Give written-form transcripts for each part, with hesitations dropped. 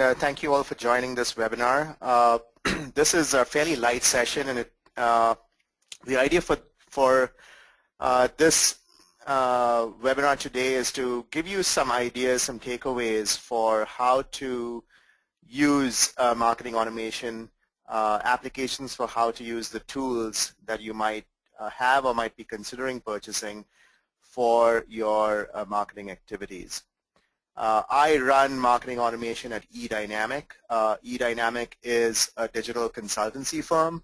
and thank you all for joining this webinar. This is a fairly light session, and the idea for this webinar today is to give you some ideas, some takeaways for how to use marketing automation, applications for how to use the tools that you might have or might be considering purchasing for your marketing activities. I run marketing automation at eDynamic. eDynamic is a digital consultancy firm.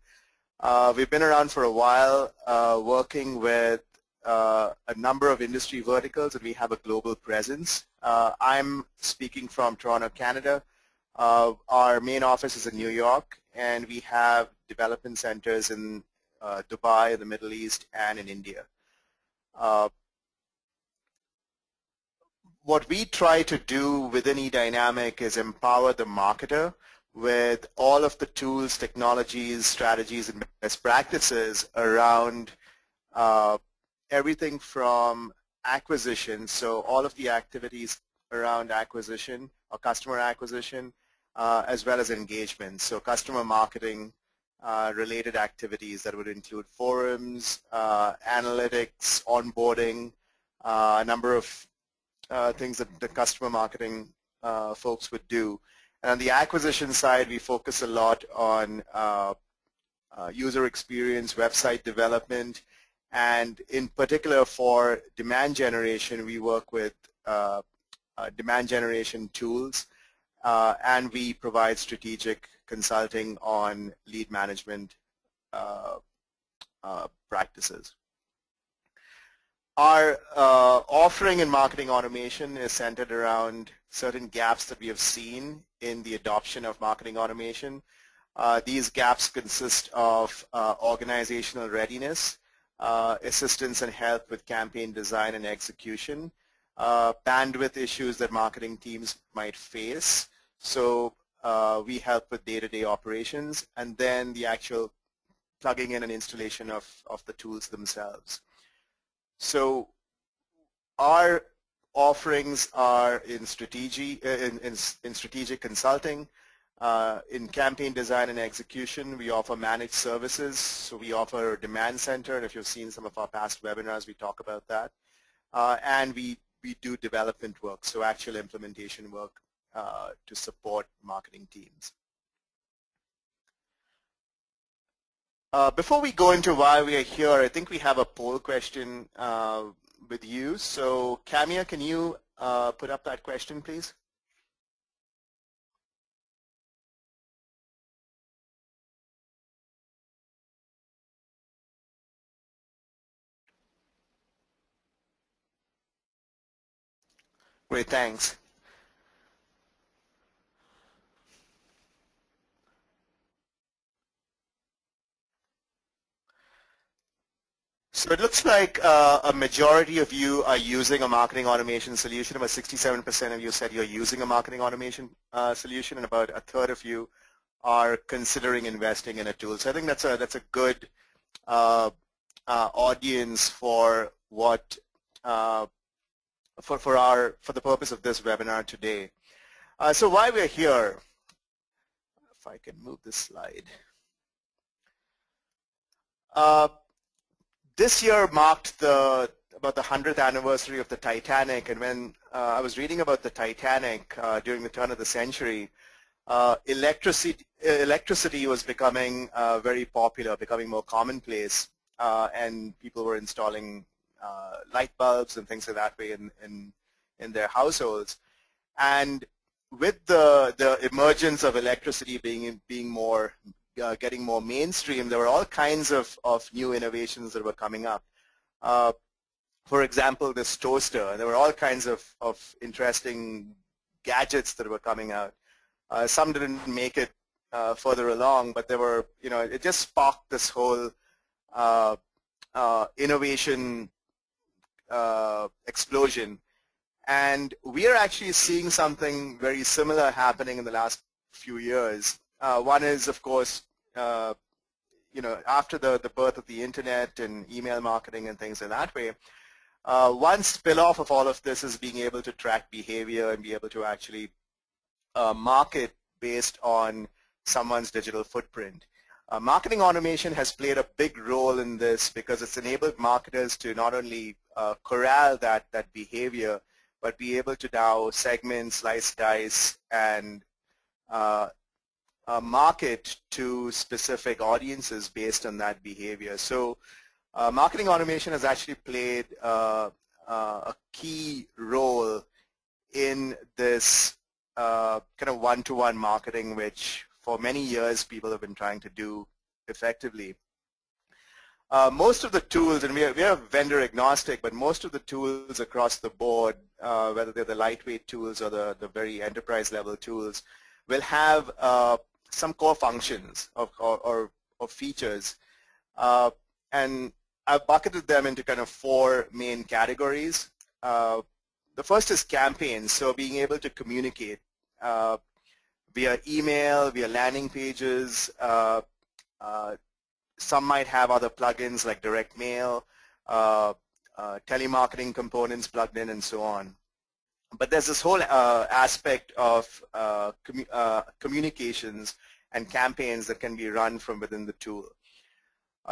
We've been around for a while working with a number of industry verticals, and we have a global presence. I'm speaking from Toronto, Canada. Our main office is in New York, and we have development centers in Dubai, the Middle East, and in India. What we try to do within eDynamic is empower the marketer with all of the tools, technologies, strategies, and best practices around everything from acquisition, so all of the activities around acquisition or customer acquisition, as well as engagement, so customer marketing related activities that would include forums, analytics, onboarding, a number of things that the customer marketing folks would do. And on the acquisition side, we focus a lot on user experience, website development, and in particular for demand generation, we work with demand generation tools, and we provide strategic consulting on lead management practices. Our offering in marketing automation is centered around certain gaps that we have seen in the adoption of marketing automation. These gaps consist of organizational readiness, assistance and help with campaign design and execution, bandwidth issues that marketing teams might face. So we help with day-to-day operations, and then the actual plugging in and installation of the tools themselves. So our offerings are in strategic consulting, in campaign design and execution. We offer managed services, so we offer a demand center, and if you've seen some of our past webinars, we talk about that. And we do development work, so actual implementation work to support marketing teams. Before we go into why we are here, I think we have a poll question with you. So, Camia, can you put up that question, please? Great, thanks. So it looks like a majority of you are using a marketing automation solution. About 67% of you said you're using a marketing automation solution, and about a third of you are considering investing in a tool. So I think that's a good audience for what for the purpose of this webinar today. So why we're here? If I can move this slide. This year marked about the 100th anniversary of the Titanic, and when I was reading about the Titanic during the turn of the century, electricity was becoming very popular, becoming more commonplace, and people were installing light bulbs and things like that way in their households. And with the emergence of electricity being more getting more mainstream, there were all kinds of new innovations that were coming up. For example, this toaster. There were all kinds of interesting gadgets that were coming out. Some didn't make it further along, but there were, it just sparked this whole innovation explosion. And we are actually seeing something very similar happening in the last few years. One is, of course, after the birth of the internet and email marketing and things in that way, one spill-off of all of this is being able to track behavior and be able to actually market based on someone's digital footprint. Marketing automation has played a big role in this because it's enabled marketers to not only corral that behavior, but be able to now segment, slice, dice, and market to specific audiences based on that behavior. So marketing automation has actually played a key role in this kind of one-to-one marketing, which for many years people have been trying to do effectively. Most of the tools, and we are vendor agnostic, but most of the tools across the board, whether they're the lightweight tools or the very enterprise level tools, will have some core functions or features. And I've bucketed them into kind of 4 main categories. The first is campaigns, so being able to communicate via email, via landing pages. Some might have other plugins like direct mail, telemarketing components plugged in, and so on. But there's this whole aspect of communications and campaigns that can be run from within the tool.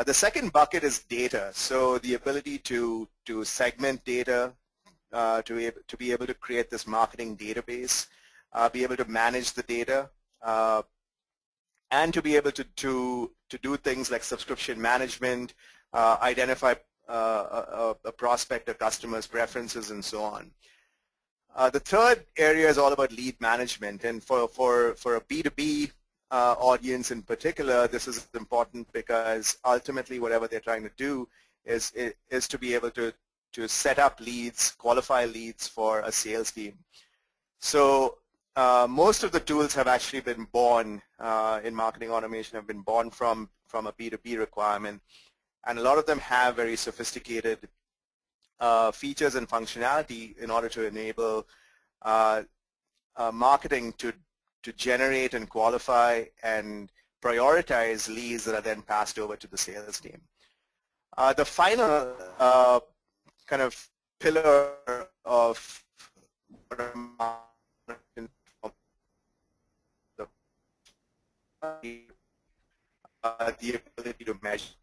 The second bucket is data, so the ability to segment data, to be able to create this marketing database, be able to manage the data, and to be able to do things like subscription management, identify a prospect or customer's preferences, and so on. The third area is all about lead management, and for a B2B audience in particular, this is important because ultimately whatever they're trying to do is to be able to set up leads, qualify leads for a sales team. So most of the tools have actually been born in marketing automation, have been born from a B2B requirement, and a lot of them have very sophisticated features and functionality in order to enable marketing to generate and qualify and prioritize leads that are then passed over to the sales team. The final kind of pillar of the ability to measure.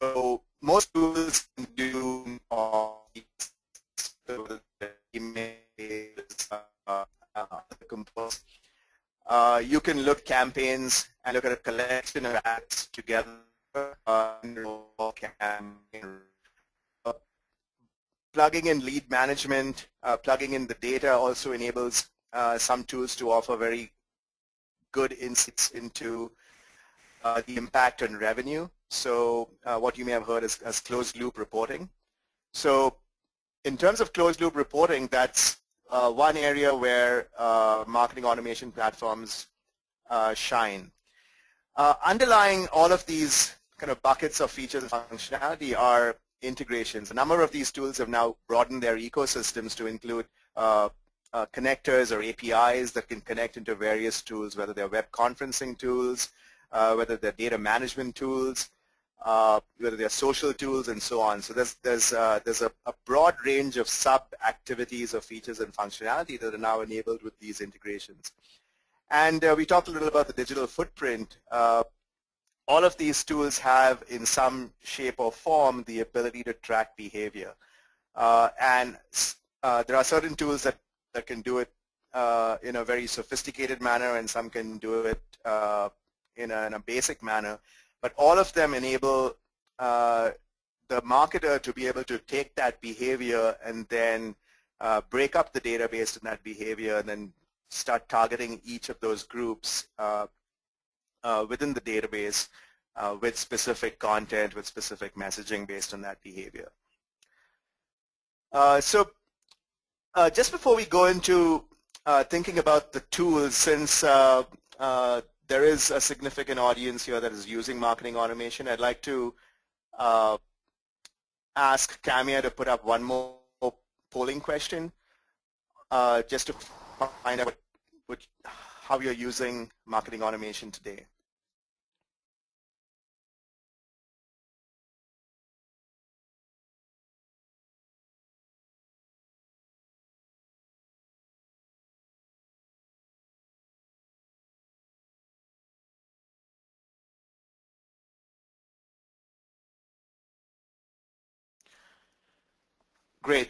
So most tools can do components. You can look campaigns and look at a collection of ads together. Plugging in lead management, plugging in the data also enables some tools to offer very good insights into the impact on revenue. So what you may have heard is as closed loop reporting. So in terms of closed loop reporting, that's one area where marketing automation platforms shine. Underlying all of these kind of buckets of features and functionality are integrations. A number of these tools have now broadened their ecosystems to include connectors or APIs that can connect into various tools, whether they're web conferencing tools, whether they're data management tools, whether they're social tools, and so on. So there's a broad range of sub-activities of features and functionality that are now enabled with these integrations. And we talked a little about the digital footprint. All of these tools have, in some shape or form, the ability to track behavior. And there are certain tools that can do it in a very sophisticated manner, and some can do it in a basic manner. But all of them enable the marketer to be able to take that behavior and then break up the data based on that behavior and then start targeting each of those groups within the database with specific content, with specific messaging based on that behavior. So just before we go into thinking about the tools, since there is a significant audience here that is using marketing automation, I'd like to ask Camia to put up one more polling question just to find out how you're using marketing automation today. Great.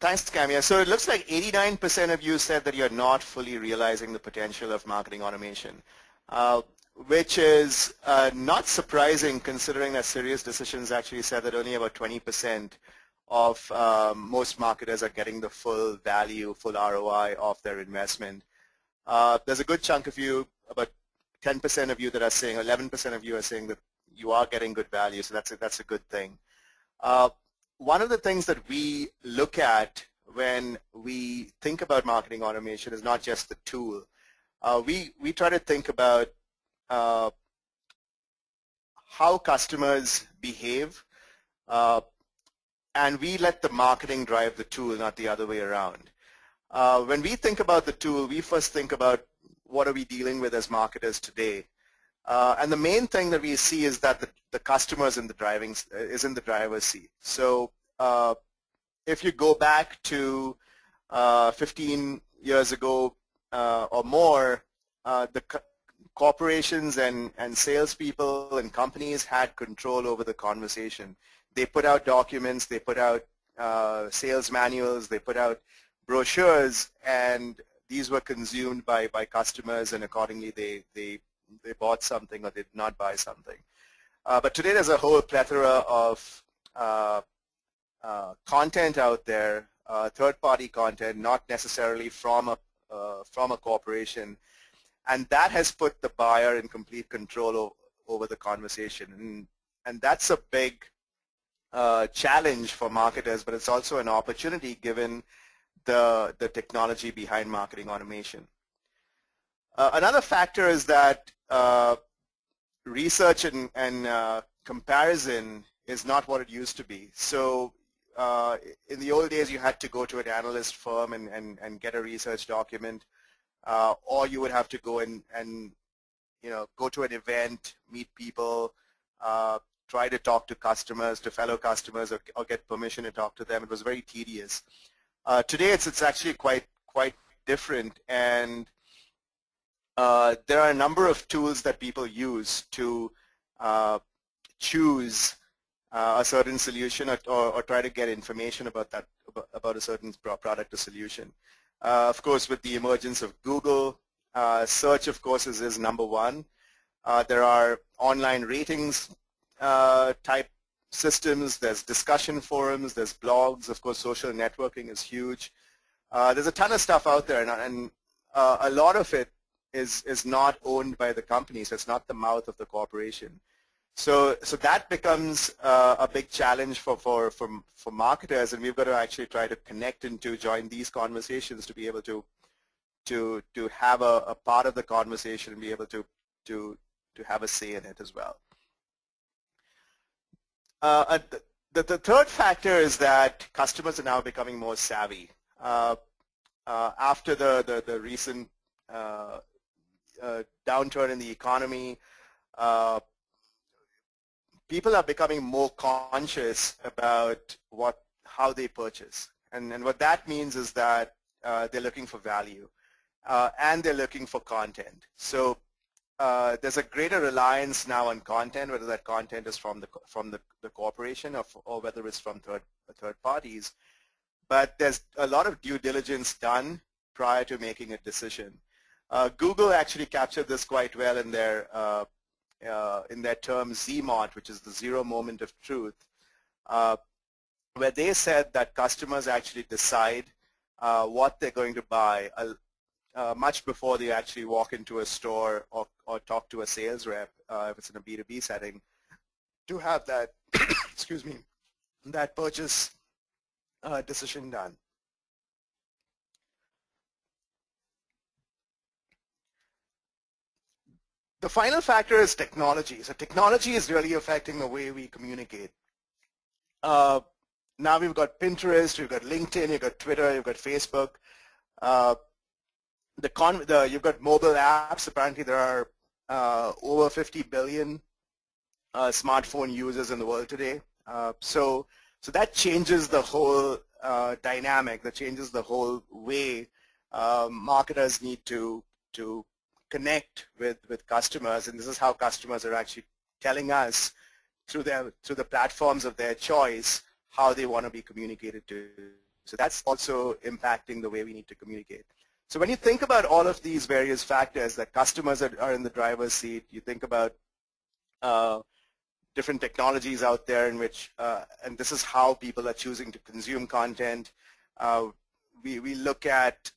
Thanks, Camia. So it looks like 89% of you said that you're not fully realizing the potential of marketing automation, which is not surprising considering that Serious Decisions actually said that only about 20% of most marketers are getting the full value, full ROI of their investment. There's a good chunk of you, about 10% of you that are saying, 11% of you are saying that you are getting good value, so that's a good thing. One of the things that we look at when we think about marketing automation is not just the tool. We try to think about how customers behave, and we let the marketing drive the tool, not the other way around. When we think about the tool, we first think about what are we dealing with as marketers today. And the main thing that we see is that the customer is in the driver's seat. So if you go back to 15 years ago or more, the corporations and salespeople and companies had control over the conversation. They put out documents, they put out sales manuals, they put out brochures, and these were consumed by customers, and accordingly they bought something or they did not buy something. But today there's a whole plethora of content out there, third-party content, not necessarily from a corporation, and that has put the buyer in complete control over the conversation. And that's a big challenge for marketers, but it's also an opportunity given the technology behind marketing automation. Another factor is that research and comparison is not what it used to be. So in the old days, you had to go to an analyst firm and get a research document, or you would have to go and go to an event, meet people, try to talk to customers, to fellow customers, or get permission to talk to them. It was very tedious. Today, it's actually quite different, and there are a number of tools that people use to choose a certain solution or try to get information about a certain product or solution. Of course, with the emergence of Google, search, of course, is number one. There are online ratings type systems, there's discussion forums, there's blogs, of course social networking is huge. There's a ton of stuff out there, and a lot of it is not owned by the company, so it's not the mouth of the corporation. So that becomes a big challenge for marketers, and we've got to actually try to connect and to join these conversations to be able to have a part of the conversation and be able to have a say in it as well. The third factor is that customers are now becoming more savvy. After the recent downturn in the economy, people are becoming more conscious about how they purchase. And what that means is that they're looking for value and they're looking for content. So there's a greater reliance now on content, whether that content is from the corporation or whether it's from third parties. But there's a lot of due diligence done prior to making a decision. Google actually captured this quite well in their term ZMOT, which is the zero moment of truth, where they said that customers actually decide what they're going to buy much before they actually walk into a store or talk to a sales rep, if it's in a B2B setting, to have that, excuse me, that purchase decision done. The final factor is technology. So technology is really affecting the way we communicate. Now we've got Pinterest, we've got LinkedIn, you've got Twitter, you've got Facebook. You've got mobile apps. Apparently there are over 50 billion smartphone users in the world today. So that changes the whole dynamic, that changes the whole way marketers need to connect with customers, and this is how customers are actually telling us through the platforms of their choice how they want to be communicated to. So that's also impacting the way we need to communicate. So when you think about all of these various factors, that customers are in the driver's seat, you think about different technologies out there in which, and this is how people are choosing to consume content. We look at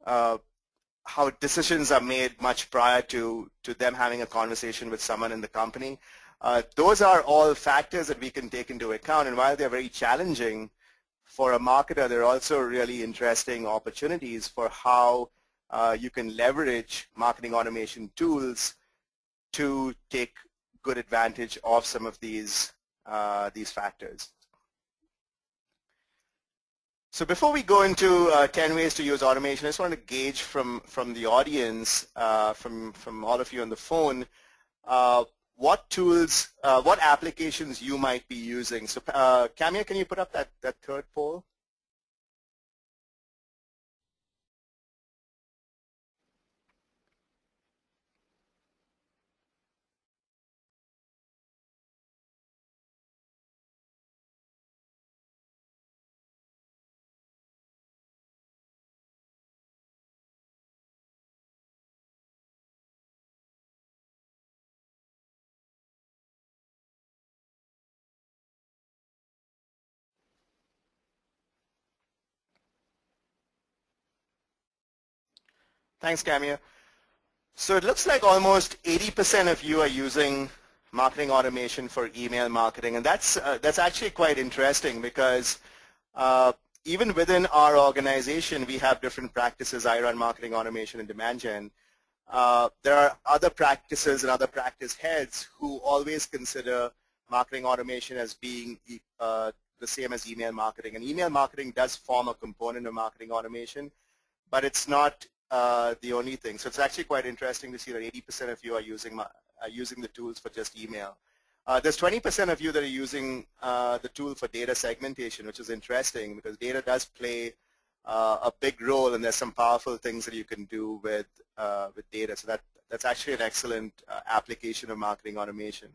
how decisions are made much prior to them having a conversation with someone in the company. Those are all factors that we can take into account, and while they're very challenging for a marketer, they're also really interesting opportunities for how you can leverage marketing automation tools to take good advantage of some of these factors. So before we go into 10 ways to use automation, I just want to gauge from the audience, from all of you on the phone, what tools, what applications you might be using. So Camia, can you put up that third poll? Thanks, Camia. So it looks like almost 80% of you are using marketing automation for email marketing, and that's actually quite interesting because even within our organization, we have different practices. I run marketing automation and demand gen. There are other practices and other practice heads who always consider marketing automation as being the same as email marketing. And email marketing does form a component of marketing automation, but it's not the only thing. So it's actually quite interesting to see that 80% of you are using the tools for just email. There's 20% of you that are using the tool for data segmentation, which is interesting because data does play a big role, and there's some powerful things that you can do with data. So that's actually an excellent application of marketing automation.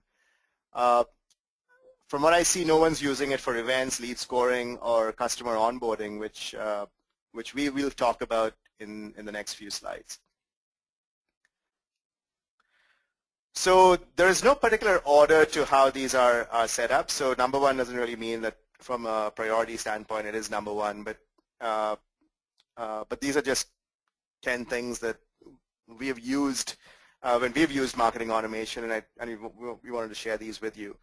From what I see, no one's using it for events, lead scoring, or customer onboarding, which we will talk about in the next few slides. So there is no particular order to how these are set up. So number one doesn't really mean that from a priority standpoint it is number one, but these are just 10 things that we have used when we've used marketing automation, and we wanted to share these with you.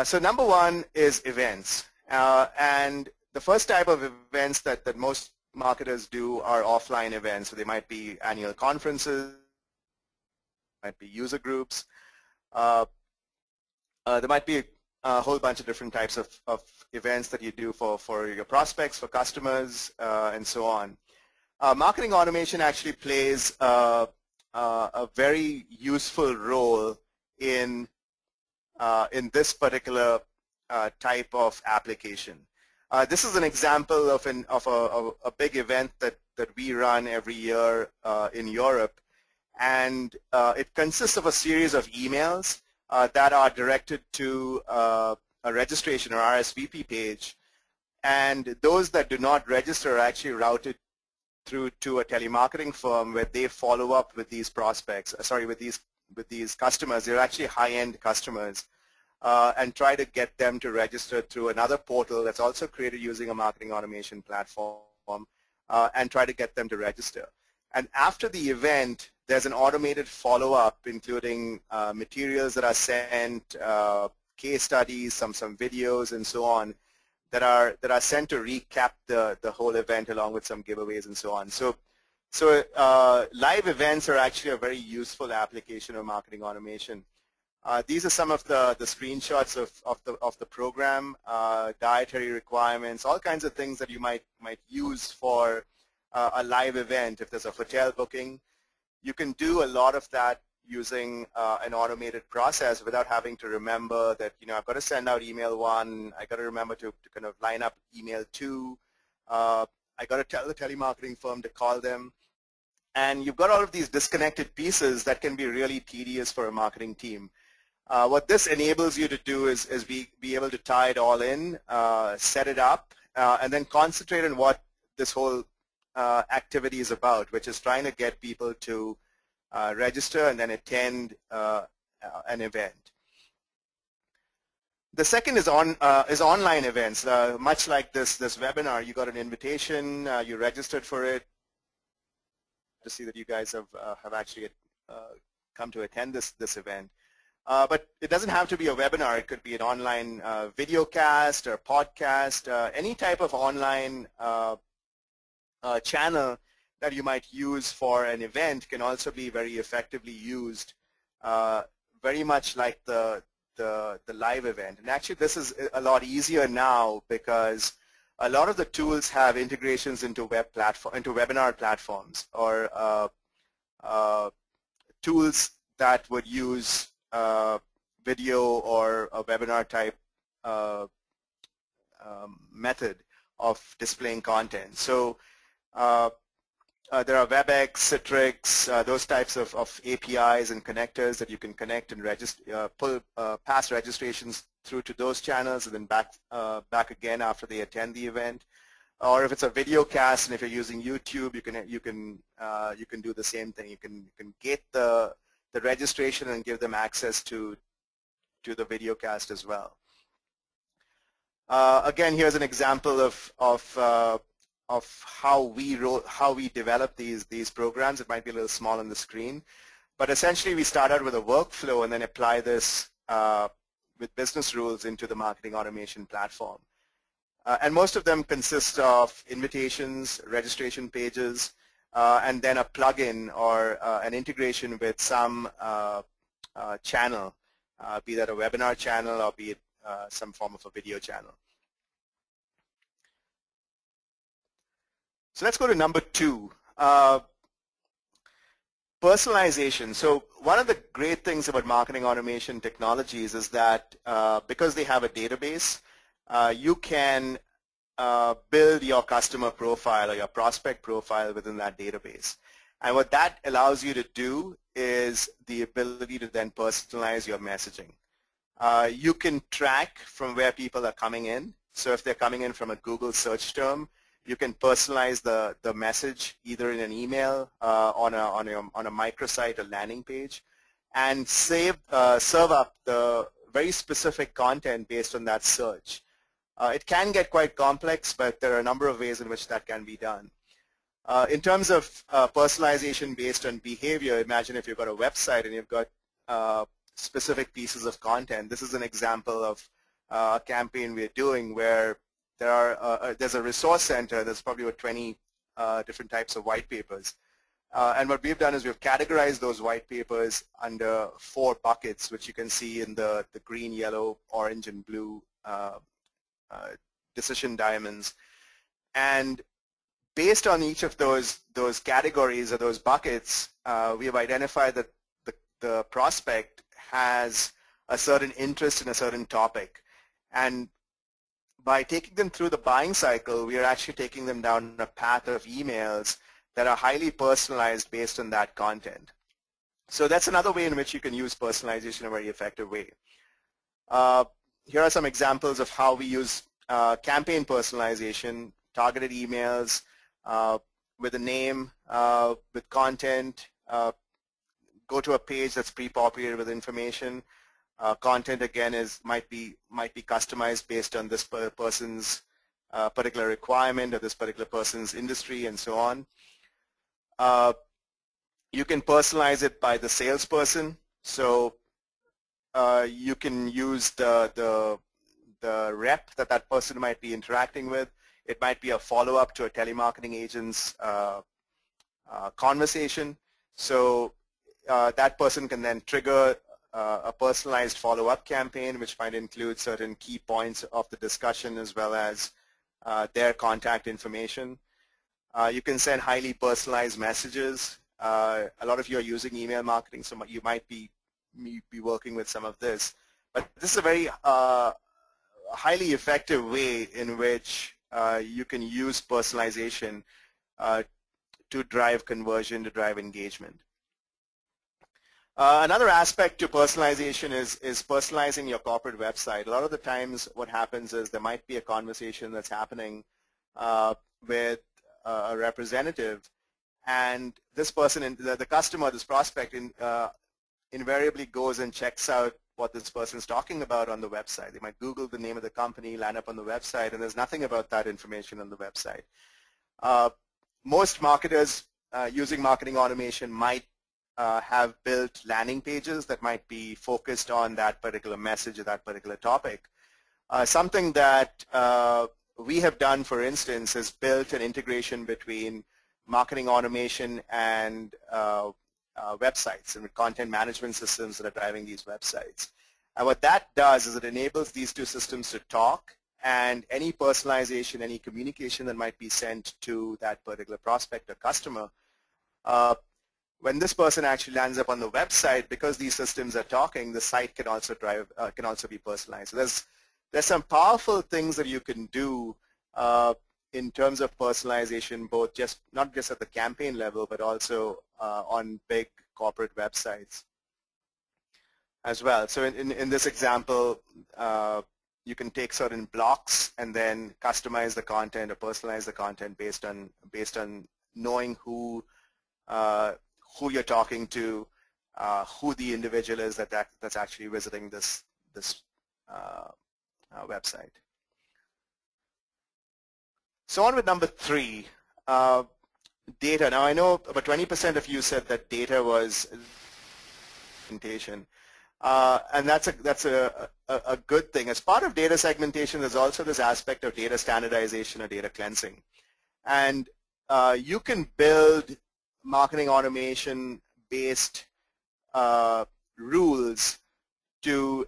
So number one is events, and the first type of events that most marketers do are offline events. So they might be annual conferences, might be user groups. There might be a whole bunch of different types of events that you do for your prospects, for customers, and so on. Marketing automation actually plays a very useful role in this particular type of application. This is an example of a big event that we run every year in Europe, and it consists of a series of emails that are directed to a registration or RSVP page, and those that do not register are actually routed through to a telemarketing firm where they follow up with these prospects. With these customers. They're actually high-end customers. And try to get them to register through another portal that's also created using a marketing automation platform, and try to get them to register. And after the event, there's an automated follow-up, including materials that are sent, case studies, some videos, and so on, that are sent to recap the whole event along with some giveaways and so on. So live events are actually a very useful application of marketing automation. These are some of the screenshots of the program, dietary requirements, all kinds of things that you might use for a live event. If there's a hotel booking, you can do a lot of that using an automated process without having to remember that, I've got to send out email 1, I've got to remember to kind of line up email 2, I've got to tell the telemarketing firm to call them. And you've got all of these disconnected pieces that can be really tedious for a marketing team. What this enables you to do is be able to tie it all in, set it up, and then concentrate on what this whole activity is about, which is trying to get people to register and then attend an event. The second is online events. Much like this webinar, you got an invitation, you registered for it. To see that you guys have actually come to attend this event. But it doesn't have to be a webinar. It could be an online video cast or podcast, any type of online channel that you might use for an event can also be very effectively used, very much like the live event. And actually this is a lot easier now because a lot of the tools have integrations into webinar platforms or tools that would use video or a webinar type method of displaying content. So there are WebEx, Citrix, those types of APIs and connectors that you can connect and register, pull past registrations through to those channels and then back again after they attend the event. Or if it's a video cast and if you're using YouTube, you can do the same thing. You can gate the registration and give them access to the video cast as well. Again, here's an example of how we develop these programs. It might be a little small on the screen, but essentially we start out with a workflow and then apply this with business rules into the marketing automation platform. And most of them consist of invitations, registration pages, and then a plugin or an integration with some channel, be that a webinar channel or be it some form of a video channel. So let's go to number 2, personalization. So one of the great things about marketing automation technologies is that because they have a database, you can build your customer profile or your prospect profile within that database. And what that allows you to do is the ability to then personalize your messaging. You can track from where people are coming in. So if they're coming in from a Google search term, you can personalize the message either in an email, on a microsite or landing page, and serve up the very specific content based on that search. It can get quite complex, but there are a number of ways in which that can be done. In terms of personalization based on behavior, imagine if you've got a website and you've got specific pieces of content. This is an example of a campaign we're doing where there's a resource center. There's probably about 20 different types of white papers. And what we've done is we've categorized those white papers under 4 buckets, which you can see in the green, yellow, orange, and blue decision diamonds. And based on each of those categories or those buckets, we have identified that the prospect has a certain interest in a certain topic. And by taking them through the buying cycle, we are actually taking them down a path of emails that are highly personalized based on that content. So that's another way in which you can use personalization in a very effective way. Here are some examples of how we use campaign personalization, targeted emails with a name, with content, go to a page that's pre-populated with information. Content again might be customized based on this person's particular requirement or this particular person's industry and so on. You can personalize it by the salesperson. So you can use the rep that person might be interacting with. It might be a follow-up to a telemarketing agent's conversation. So that person can then trigger a personalized follow-up campaign, which might include certain key points of the discussion as well as their contact information. You can send highly personalized messages. A lot of you are using email marketing, so you might be working with some of this. But this is a very highly effective way in which you can use personalization to drive conversion, to drive engagement. Another aspect to personalization is personalizing your corporate website. A lot of the times what happens is there might be a conversation that's happening with a representative, and this person, the customer, this prospect, invariably goes and checks out what this person is talking about on the website. They might Google the name of the company, land up on the website, and there's nothing about that information on the website. Most marketers using marketing automation might have built landing pages that might be focused on that particular message or that particular topic. Something that we have done, for instance, is built an integration between marketing automation and websites and content management systems that are driving these websites. And what that does is it enables these two systems to talk, and any personalization, any communication that might be sent to that particular prospect or customer, when this person actually lands up on the website, because these systems are talking, the site can also be personalized. So there's some powerful things that you can do in terms of personalization, not just at the campaign level, but also on big corporate websites as well. So in this example, you can take certain blocks and then customize the content or personalize the content based on knowing who you're talking to, who the individual is that's actually visiting this website. So on with number 3, data. Now I know about 20% of you said that data was segmentation, and that's a good thing. As part of data segmentation, there's also this aspect of data standardization or data cleansing, and you can build marketing automation based rules to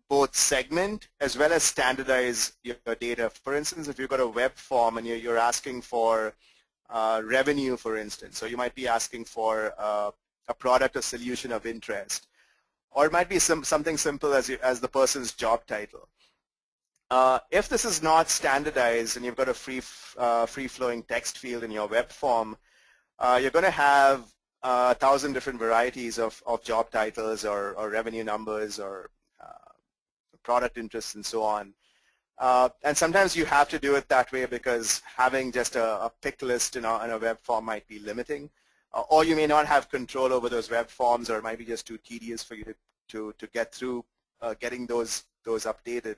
both segment as well as standardize your data. For instance, if you've got a web form and you're asking for revenue, for instance, so you might be asking for a product or solution of interest, or it might be something simple as the person's job title. If this is not standardized and you've got a free-flowing text field in your web form, you're going to have 1,000 different varieties of job titles or revenue numbers or product interests and so on. And sometimes you have to do it that way because having just a pick list in a web form might be limiting. Or you may not have control over those web forms, or it might be just too tedious for you to get through getting those updated.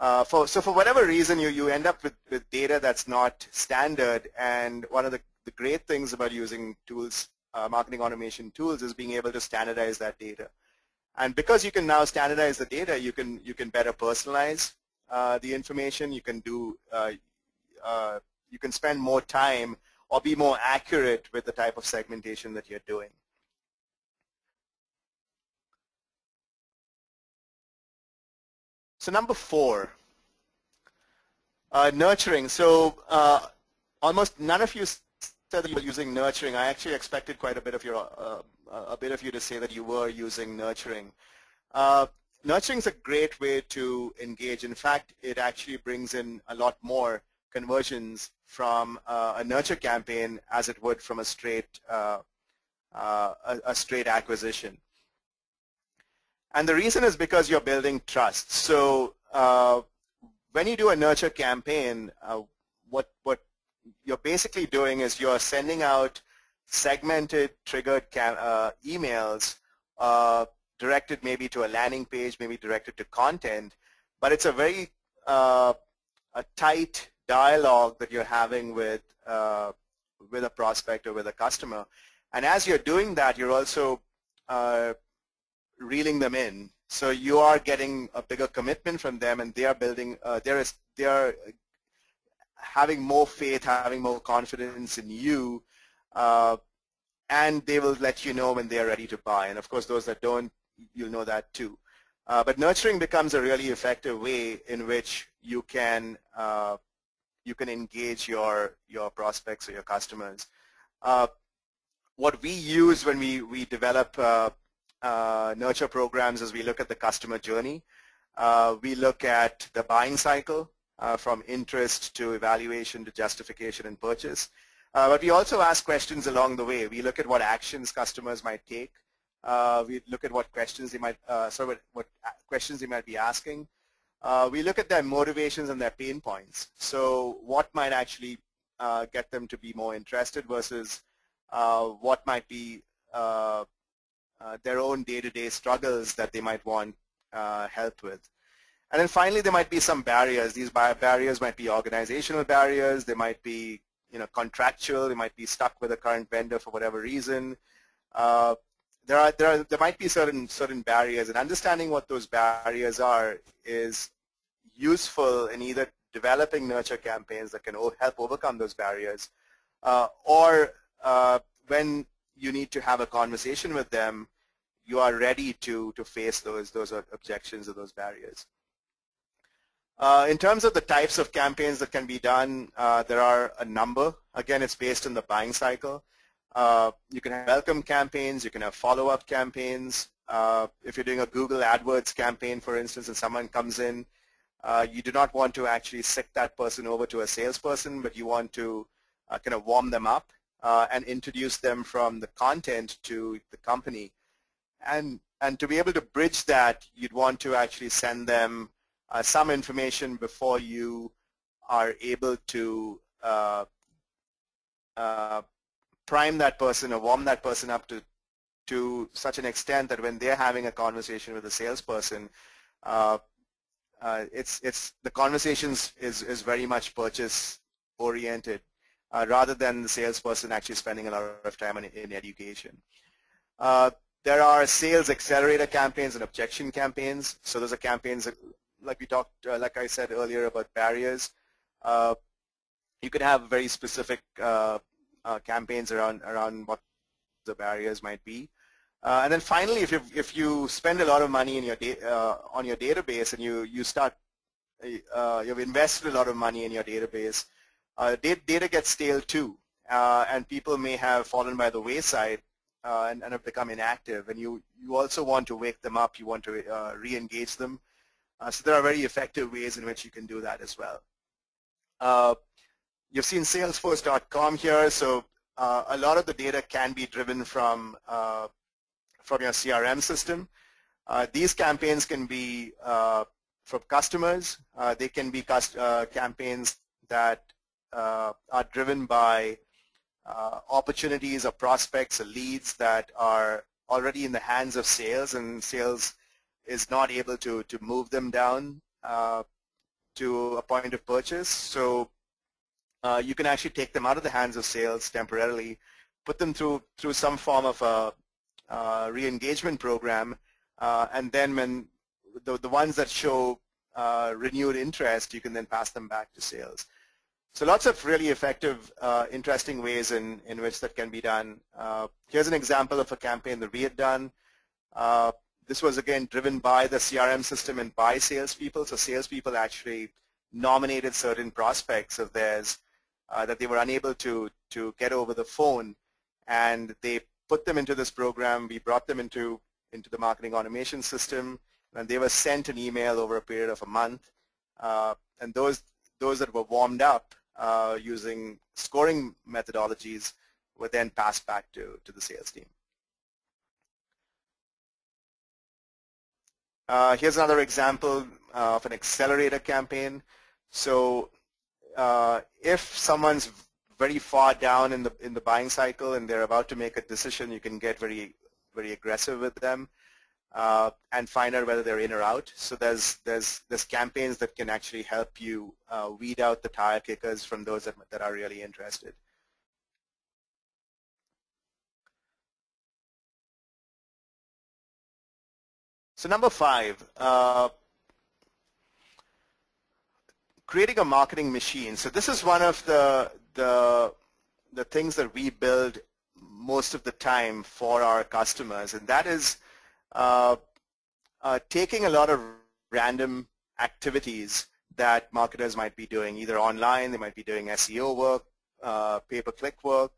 So for whatever reason, you end up with data that's not standard, and one of the great things about using tools, marketing automation tools, is being able to standardize that data. And because you can now standardize the data, you can better personalize the information. You can you can spend more time or be more accurate with the type of segmentation that you're doing. So number 4, nurturing. So almost none of you said that you were using nurturing. I actually expected quite a bit of you to say that you were using nurturing. Nurturing is a great way to engage. In fact, it actually brings in a lot more conversions from a nurture campaign as it would from a straight acquisition. And the reason is because you're building trust. So when you do a nurture campaign, what you're basically doing is you're sending out segmented, triggered emails directed maybe to a landing page, maybe directed to content, but it's a very a tight dialogue that you're having with a prospect or with a customer. And as you're doing that, you're also reeling them in. So you are getting a bigger commitment from them, and they are building. They are having more faith, having more confidence in you, and they will let you know when they are ready to buy. And of course, those that don't, you'll know that too. But nurturing becomes a really effective way in which you can engage your prospects or your customers. What we use when we develop nurture programs is we look at the customer journey. We look at the buying cycle from interest to evaluation to justification and purchase. But we also ask questions along the way. We look at what actions customers might take We look at what questions they might, what questions they might be asking. We look at their motivations and their pain points. So what might actually get them to be more interested versus what might be their own day-to-day struggles that they might want help with. And then finally, there might be some barriers. These barriers might be organizational barriers. They might be, contractual. They might be stuck with a current vendor for whatever reason. There might be certain barriers, and understanding what those barriers are is useful in either developing nurture campaigns that can help overcome those barriers, or when you need to have a conversation with them, you are ready to face those objections or those barriers. In terms of the types of campaigns that can be done, there are a number. Again, it's based on the buying cycle. You can have welcome campaigns, you can have follow-up campaigns. If you're doing a Google AdWords campaign, for instance, and someone comes in, you do not want to actually sick that person over to a salesperson, but you want to kind of warm them up and introduce them from the content to the company. And to be able to bridge that, you'd want to actually send them some information before you are able to prime that person or warm that person up to such an extent that when they're having a conversation with a salesperson, the conversations is very much purchase oriented rather than the salesperson actually spending a lot of time in education. There are sales accelerator campaigns and objection campaigns. So those are campaigns that, like I said earlier about barriers. You could have very specific campaigns around what the barriers might be. And then finally, if you spend a lot of money in your on your database and you've invested a lot of money in your database, data gets stale too, and people may have fallen by the wayside and have become inactive. And you also want to wake them up. You want to re-engage them. So there are very effective ways in which you can do that as well. You've seen Salesforce.com here. So a lot of the data can be driven from your CRM system. These campaigns can be from customers. They can be campaigns that are driven by opportunities or prospects or leads that are already in the hands of sales, and sales is not able to move them down to a point of purchase. So you can actually take them out of the hands of sales temporarily, put them through some form of a re-engagement program, and then when the ones that show renewed interest, you can then pass them back to sales. So lots of really effective, interesting ways in which that can be done. Here's an example of a campaign that we had done. This was, again, driven by the CRM system and by salespeople. So salespeople actually nominated certain prospects of theirs that they were unable to get over the phone, and they put them into this program. We brought them into the marketing automation system, and they were sent an email over a period of a month. And those that were warmed up using scoring methodologies were then passed back to the sales team. Here's another example of an accelerator campaign. So if someone's very far down in the buying cycle and they're about to make a decision, you can get very aggressive with them and find out whether they're in or out. So there's campaigns that can actually help you weed out the tire kickers from those that are really interested. So number 5, creating a marketing machine. So this is one of the things that we build most of the time for our customers, and that is taking a lot of random activities that marketers might be doing, either online. They might be doing SEO work, pay-per-click work.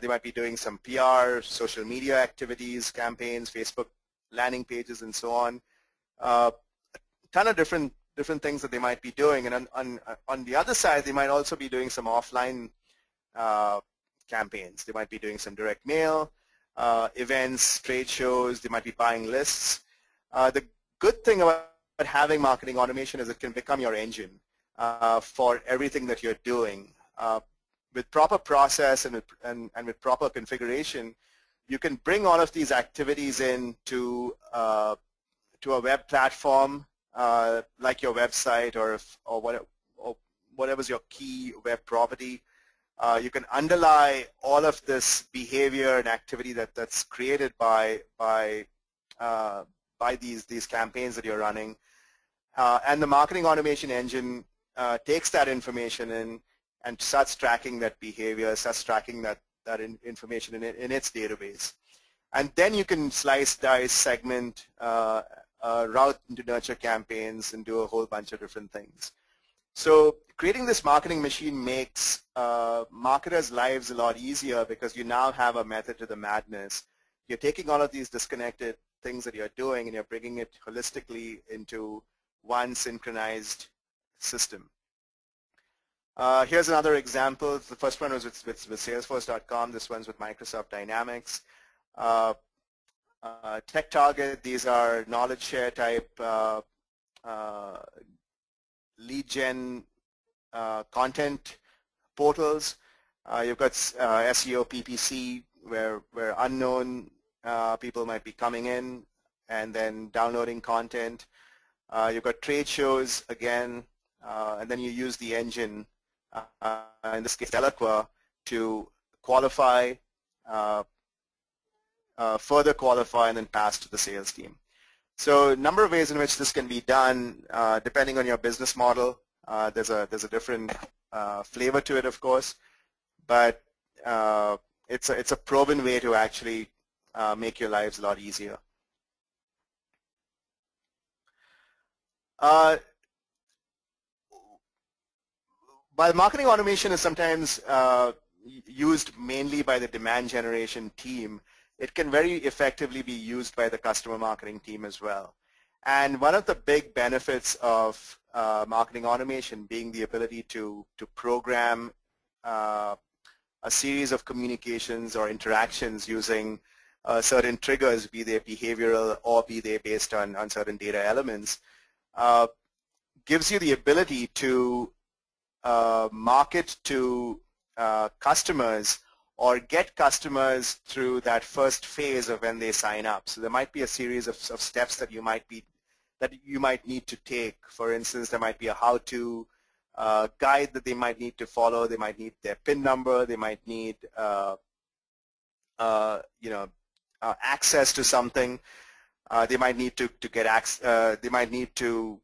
They might be doing some PR, social media activities, campaigns, Facebook landing pages, and so on. A ton of different things that they might be doing. And on the other side, they might also be doing some offline campaigns. They might be doing some direct mail. events, trade shows, they might be buying lists. The good thing about having marketing automation is it can become your engine for everything that you're doing. With proper process and with proper configuration, you can bring all of these activities in to a web platform like your website or whatever's your key web property. You can underlie all of this behavior and activity that's created by these campaigns that you're running, and the marketing automation engine takes that information and starts tracking that behavior, starts tracking that information in its database, and then you can slice, dice, segment, route into nurture campaigns, and do a whole bunch of different things. So creating this marketing machine makes marketers' lives a lot easier because you now have a method to the madness. You're taking all of these disconnected things that you're doing and you're bringing it holistically into one synchronized system. Here's another example. The first one was with Salesforce.com. This one's with Microsoft Dynamics. Tech Target, these are knowledge share type lead gen content portals. You've got SEO PPC where unknown people might be coming in and then downloading content. You've got trade shows again, and then you use the engine, in this case Eloqua, to qualify, further qualify, and then pass to the sales team. So a number of ways in which this can be done depending on your business model. There's a different flavor to it, of course, but it's a proven way to actually make your lives a lot easier. While marketing automation is sometimes used mainly by the demand generation team, it can very effectively be used by the customer marketing team as well. And one of the big benefits of marketing automation being the ability to program a series of communications or interactions using certain triggers, be they behavioral or be they based on certain data elements, gives you the ability to market to customers or get customers through that first phase of when they sign up. So there might be a series of steps that you might need to take. For instance, there might be a how-to guide that they might need to follow. They might need their PIN number. They might need access to something. They might need to get access. They might need to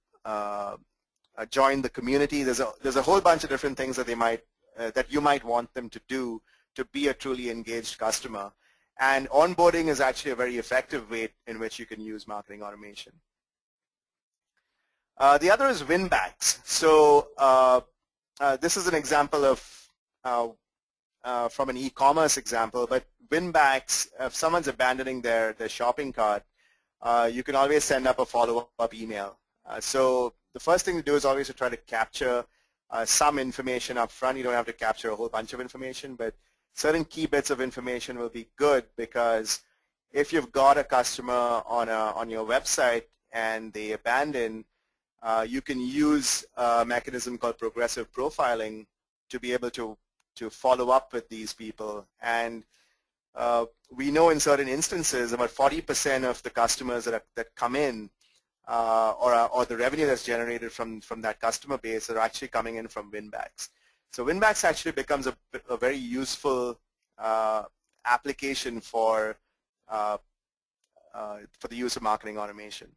join the community. There's a whole bunch of different things that they might that you might want them to do to be a truly engaged customer. And onboarding is actually a very effective way in which you can use marketing automation. The other is winbacks. So this is an example of from an e-commerce example, but winbacks, if someone's abandoning their shopping cart, you can always send up a follow-up email. So the first thing to do is always to try to capture some information up front. You don't have to capture a whole bunch of information, but certain key bits of information will be good, because if you've got a customer on your website and they abandon, you can use a mechanism called progressive profiling to be able to follow up with these people. And we know in certain instances about 40% of the customers that come in or the revenue that's generated from that customer base are actually coming in from winbacks. So winbacks actually becomes a very useful application for the use of marketing automation.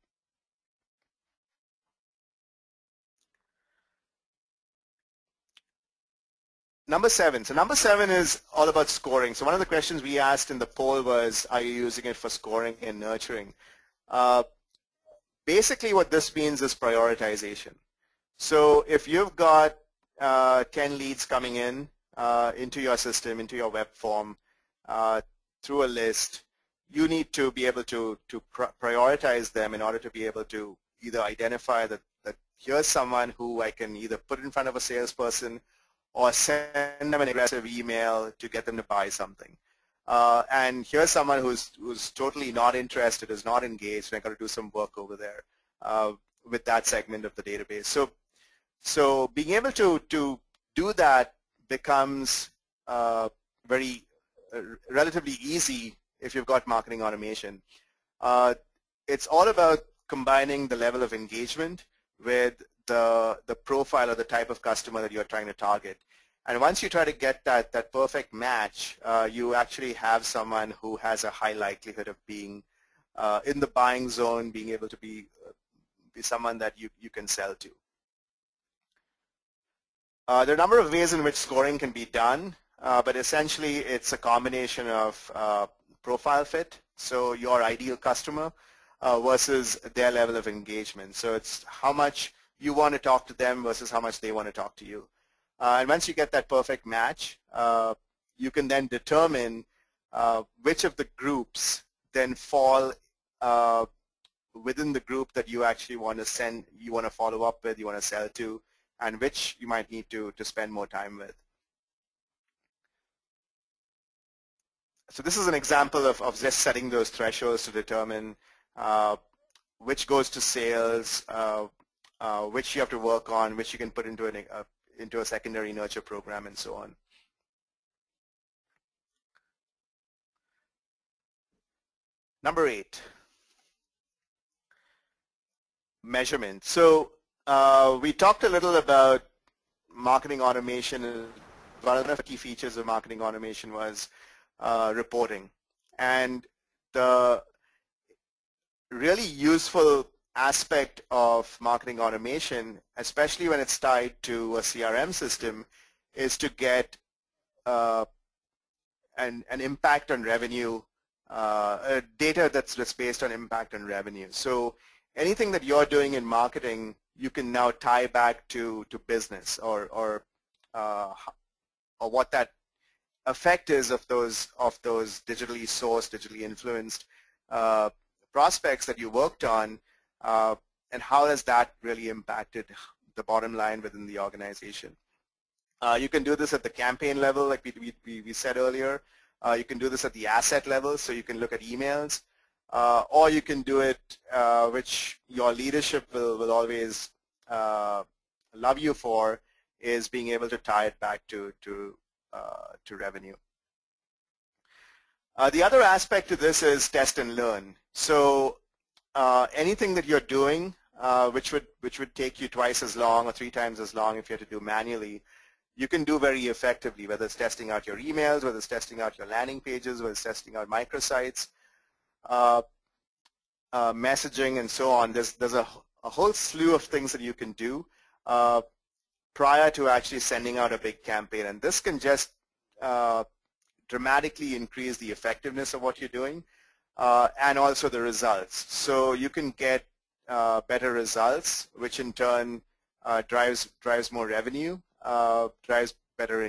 Number 7. So number 7 is all about scoring. So one of the questions we asked in the poll was, are you using it for scoring and nurturing? Basically what this means is prioritization. So if you've got 10 leads coming in into your system, into your web form, through a list, you need to be able to prioritize them in order to be able to either identify that here's someone who I can either put in front of a salesperson or send them an aggressive email to get them to buy something. and here's someone who's totally not interested, is not engaged, and I got to do some work over there with that segment of the database. So being able to do that becomes very relatively easy if you've got marketing automation. It's all about combining the level of engagement with the profile or the type of customer that you're trying to target. And once you try to get that perfect match, you actually have someone who has a high likelihood of being in the buying zone, being able to be someone that you can sell to. There are a number of ways in which scoring can be done, but essentially it's a combination of profile fit, so your ideal customer, versus their level of engagement. So it's how much you want to talk to them versus how much they want to talk to you. And once you get that perfect match, you can then determine which of the groups then fall within the group that you actually want to follow up with, you want to sell to, and which you might need to spend more time with. So this is an example of just setting those thresholds to determine which goes to sales, which you have to work on, which you can put into a secondary nurture program, and so on. Number 8, measurement. So we talked a little about marketing automation, and one of the key features of marketing automation was reporting. And the really useful aspect of marketing automation, especially when it's tied to a CRM system, is to get an impact on revenue, data that's based on impact on revenue. So anything that you're doing in marketing, you can now tie back to business or what that effect is of those digitally sourced, digitally influenced prospects that you worked on, and how has that really impacted the bottom line within the organization. You can do this at the campaign level, like we said earlier. You can do this at the asset level, so you can look at emails, or you can do it, which your leadership will always love you for, is being able to tie it back to revenue. The other aspect to this is test and learn. So anything that you're doing, which would take you twice as long or 3 times as long if you had to do manually, you can do very effectively, whether it's testing out your emails, whether it's testing out your landing pages, whether it's testing out microsites, messaging, and so on. There's a whole slew of things that you can do prior to actually sending out a big campaign, and this can just dramatically increase the effectiveness of what you're doing and also the results. So you can get better results, which in turn drives more revenue, drives better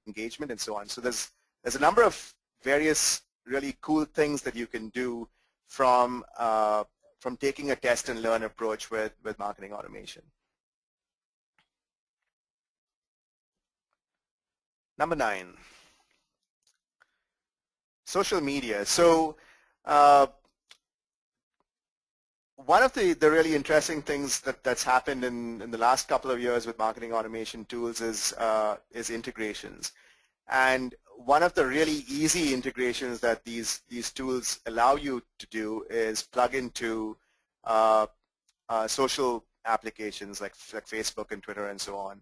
engagement, and so on. So there's a number of various really cool things that you can do from taking a test and learn approach with marketing automation. Number 9, social media. So one of the really interesting things that's happened in the last couple of years with marketing automation tools is integrations. And one of the really easy integrations that these tools allow you to do is plug into social applications like Facebook and Twitter and so on.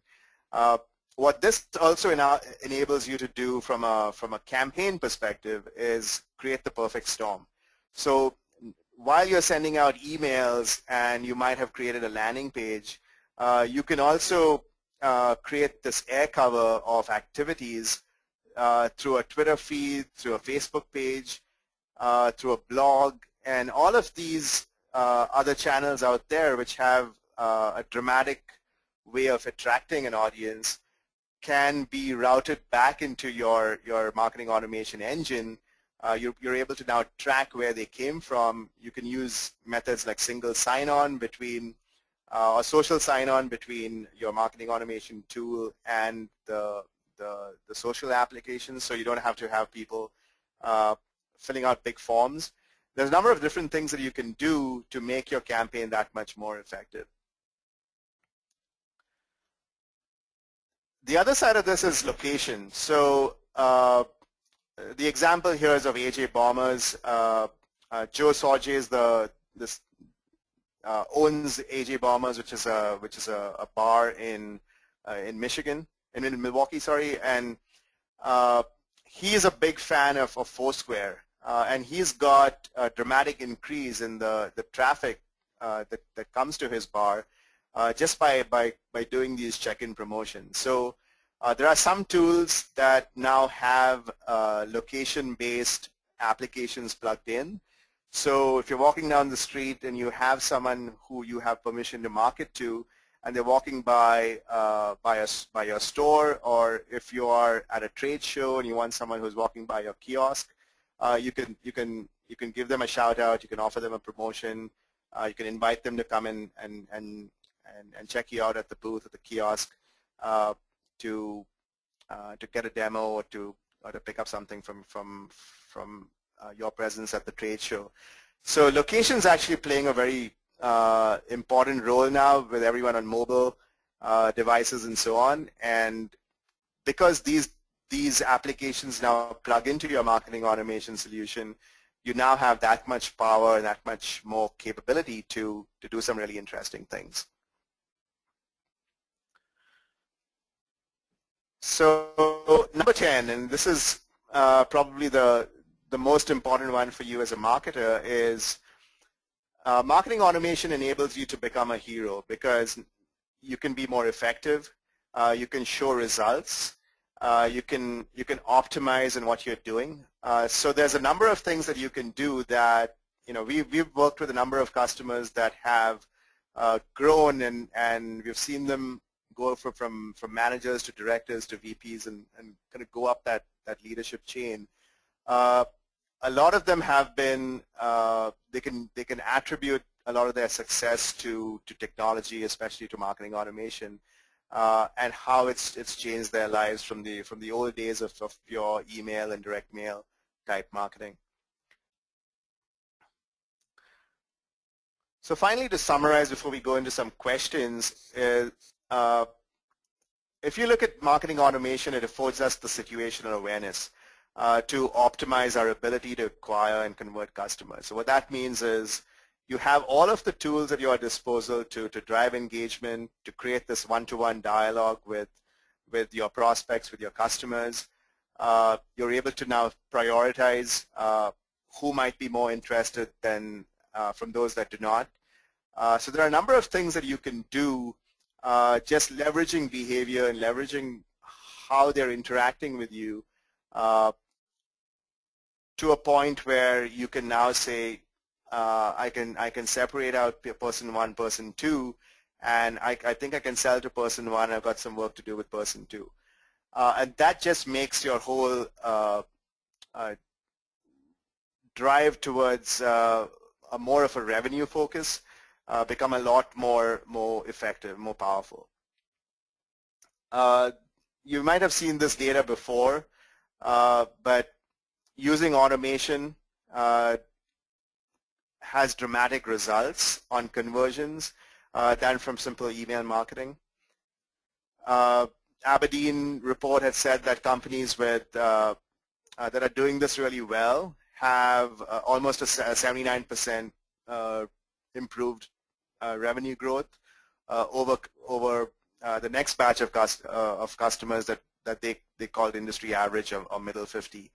What this also enables you to do from a campaign perspective is create the perfect storm. So while you're sending out emails and you might have created a landing page, you can also create this air cover of activities through a Twitter feed, through a Facebook page, through a blog, and all of these other channels out there which have a dramatic way of attracting an audience can be routed back into your marketing automation engine. You're able to now track where they came from. You can use methods like single sign-on between or social sign-on between your marketing automation tool and the social applications, so you don't have to have people filling out big forms. There's a number of different things that you can do to make your campaign that much more effective. The other side of this is location. So the example here is of AJ Bombers. Joe Sorge is owns AJ Bombers, which is a bar in Michigan, in Milwaukee, sorry, and he is a big fan of Foursquare, and he's got a dramatic increase in the traffic that comes to his bar just by doing these check-in promotions. So there are some tools that now have location-based applications plugged in. So if you're walking down the street and you have someone who you have permission to market to, and they're walking by your store, or if you are at a trade show and you want someone who's walking by your kiosk, you can give them a shout out. You can offer them a promotion. You can invite them to come in and check you out at the booth at the kiosk to get a demo or to pick up something from your presence at the trade show. So location is actually playing a very important role now with everyone on mobile devices and so on. And because these applications now plug into your marketing automation solution, you now have that much power and that much more capability to do some really interesting things. So number 10, and this is probably the most important one for you as a marketer, is marketing automation enables you to become a hero because you can be more effective, you can show results, you can optimize in what you're doing. So there's a number of things that you can do that, we've worked with a number of customers that have grown, and we've seen them go from managers to directors to VPs and kind of go up that leadership chain. A lot of them have been, they can attribute a lot of their success to technology, especially to marketing automation, and how it's changed their lives from the old days of pure email and direct mail type marketing. So finally, to summarize before we go into some questions, is if you look at marketing automation, it affords us the situational awareness to optimize our ability to acquire and convert customers. So what that means is you have all of the tools at your disposal to drive engagement, to create this one-to-one dialogue with your prospects, with your customers. You're able to now prioritize who might be more interested than from those that do not. So there are a number of things that you can do just leveraging behavior and leveraging how they're interacting with you to a point where you can now say, I can separate out person 1, person 2, and I think I can sell to person 1. I've got some work to do with person 2. And that just makes your whole drive towards more of a revenue focus become a lot more effective, more powerful. You might have seen this data before, but using automation has dramatic results on conversions than from simple email marketing. Aberdeen report had said that companies with that are doing this really well have almost a 79% improved revenue growth over the next batch of customers that they called industry average or middle 50.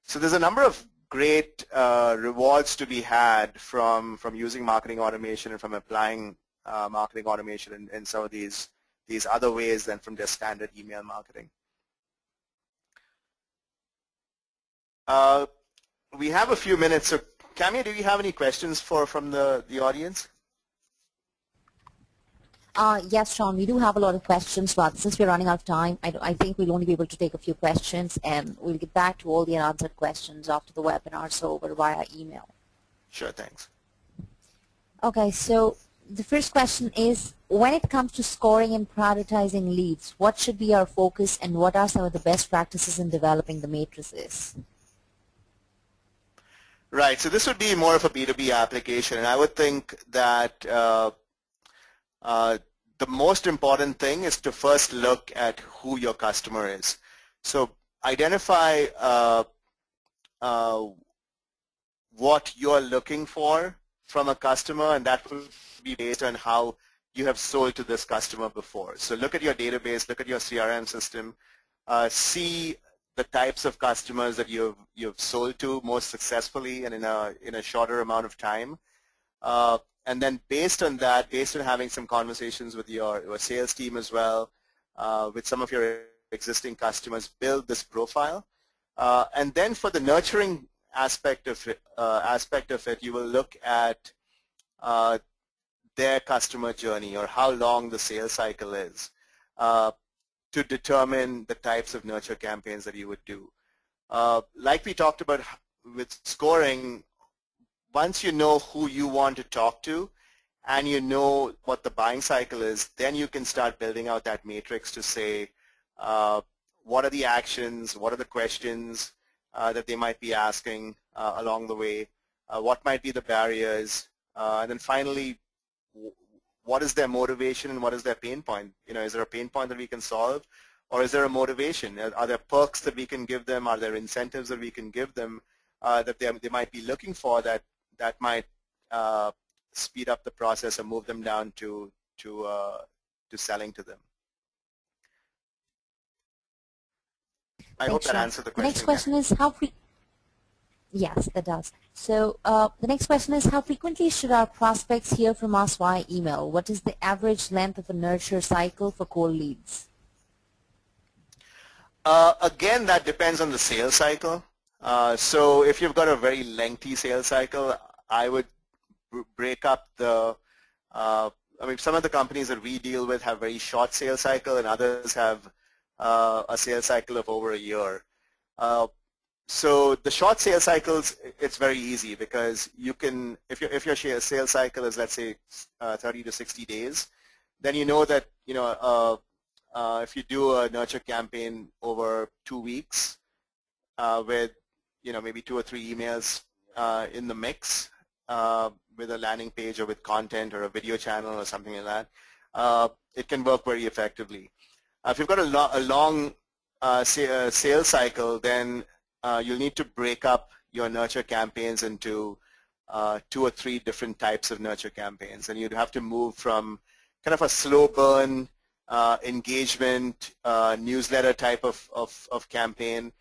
So there's a number of great rewards to be had from using marketing automation and from applying marketing automation in some of these other ways than from their standard email marketing. We have a few minutes, so Camille, do you have any questions from the audience? Yes, Sean, we do have a lot of questions, but since we're running out of time, I think we'll only be able to take a few questions, and we'll get back to all the unanswered questions after the webinar, so over via email. Sure, thanks. Okay, so the first question is, when it comes to scoring and prioritizing leads, what should be our focus, and what are some of the best practices in developing the matrices? Right. So this would be more of a B2B application, and I would think that the most important thing is to first look at who your customer is. So identify what you're looking for from a customer, and that will be based on how you have sold to this customer before. So look at your database, look at your CRM system, see the types of customers that you've sold to most successfully and in a shorter amount of time. And then based on that, based on having some conversations with your sales team as well, with some of your existing customers, build this profile. And then for the nurturing aspect of it, you will look at their customer journey or how long the sales cycle is to determine the types of nurture campaigns that you would do. Like we talked about with scoring, once you know who you want to talk to and you know what the buying cycle is, then you can start building out that matrix to say what are the actions, what are the questions that they might be asking along the way, what might be the barriers, and then finally, what is their motivation and what is their pain point? You know, is there a pain point that we can solve, or is there a motivation? Are there perks that we can give them? Are there incentives that we can give them that they might be looking for that might speed up the process or move them down to selling to them? I hope that answered the question. The next question is how Yes, that does. So the next question is, how frequently should our prospects hear from us via email? What is the average length of a nurture cycle for cold leads? Again, that depends on the sales cycle. So if you've got a very lengthy sales cycle, I would break up I mean, some of the companies that we deal with have very short sales cycle and others have a sales cycle of over a year. So the short sales cycles, it's very easy because you can, if your sales cycle is, let's say, 30 to 60 days, then you know that, you know, if you do a nurture campaign over 2 weeks with, you know, maybe 2 or 3 emails in the mix with a landing page or with content or a video channel or something like that, it can work very effectively. If you've got a long sales cycle, then you'll need to break up your nurture campaigns into 2 or 3 different types of nurture campaigns, and you'd have to move from kind of a slow burn engagement newsletter type of campaign,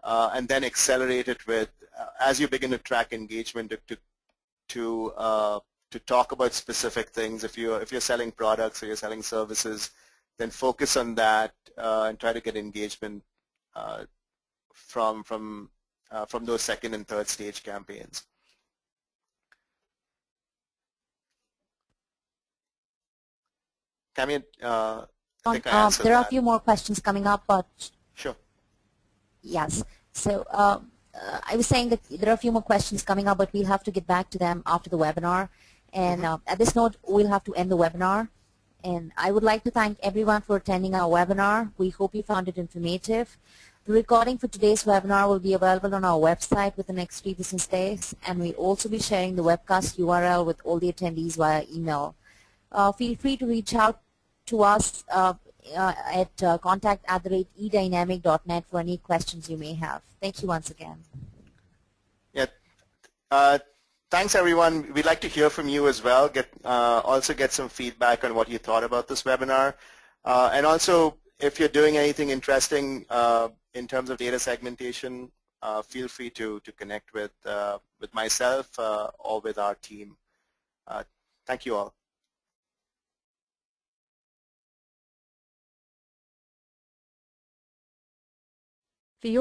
and then accelerate it with as you begin to track engagement to talk about specific things. If you're selling products or you're selling services, then focus on that and try to get engagement from those second and third stage campaigns. Camille, I think I answered there are that. a few more questions coming up, but sure. Yes. So I was saying that there are a few more questions coming up, but we'll have to get back to them after the webinar. And at this note, we'll have to end the webinar. And I would like to thank everyone for attending our webinar. We hope you found it informative. The recording for today's webinar will be available on our website within the next 3 business days, and we'll also be sharing the webcast URL with all the attendees via email. Feel free to reach out to us at contact@eDynamic.net for any questions you may have. Thank you once again. Yeah. Thanks, everyone. We'd like to hear from you as well. Also get some feedback on what you thought about this webinar. And also, if you're doing anything interesting in terms of data segmentation, feel free to connect with myself or with our team. Thank you all. The